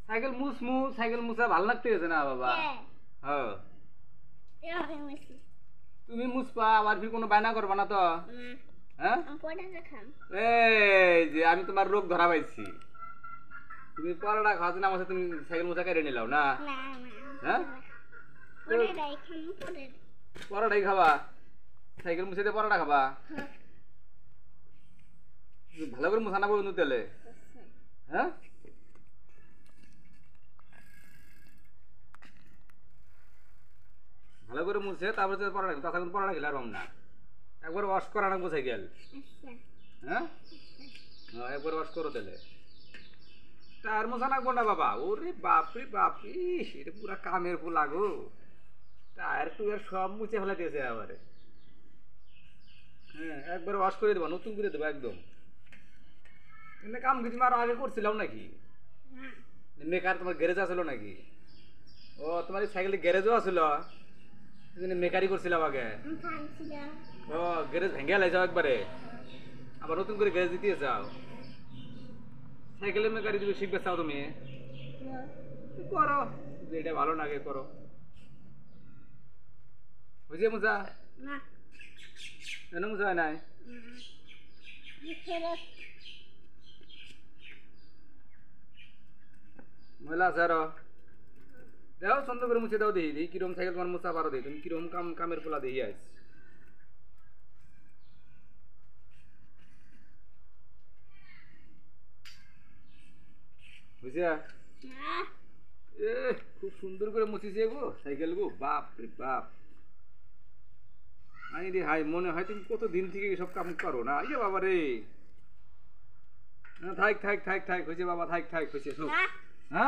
Cycle cycle মুছা ভালো লাগতেছে না বাবা। হ্যাঁ তুমি মুছবা আবার ফির কোনো বায়না করবা না তো? হ্যাঁ এই যে আমি তোমার রোগ ধরা পাইছি, তুমি পরোটা খাওয়াতে না আমাকে, তুমি সাইকেল মুছা কেড়ে নিলাও না? হ্যাঁ পরোটাই খাবা, সাইকেল মুছে দিয়ে পরোটা খাবা? ভালো করে মুছা না বন্ধু তেলে। হ্যাঁ ভালো করে মুছে তারপরে পরোটা, তাছাড়া পরোটা খেলে আর না। একবার ওয়াশ করা না সাইকেল। হ্যাঁ একবার ওয়াশ করো তেলে, টায়ার মোছা লাগবো না বাবা। ওরে বাপরে বাপ, এটা পুরা কামের পোলা গো, টায়ার টুয়ার সব মুছে ফেলা দিয়েছে আবারে। হ্যাঁ একবার ওয়াশ করে দেবো, নতুন করে দেবো একদম। এমনি কাম কিছু আরো আগে করছিলাম নাকি? মেকার তোমার গ্যারেজ আসলো নাকি? ও তোমার সাইকেলের গ্যারেজও আসলো, মেকারি করছিলাম আগে। ও গ্যারেজ ভেঙে লাইছাও একবারে, আবার নতুন করে গ্যারেজ দিতে চাও? সাইকেলের মেকারি তুমি শিখবে চাও তুমি? করো, যেটা ভালো লাগে করো। বুঝে মুজা কেন মুজা হয় নাই? ময়লা আছে আরো, দেও সুন্দর করে মুছে দাও, দেখি কিরম সাইকেল তোমার মুছা পারো, দেখি তুমি কিরম কামের পোলা দেখি আইস। বুঝা এ খুব সুন্দর করে মুছিছে গো সাইকেল গো, বাপ রে বাপ। আই রে হাই, মনে হয় তুমি কত দিন থেকে সব কাম করো না। ইয়ে বাবা রে, থাক থাক থাক থাক হয়েছে বাবা, থাক থাক হয়েছে।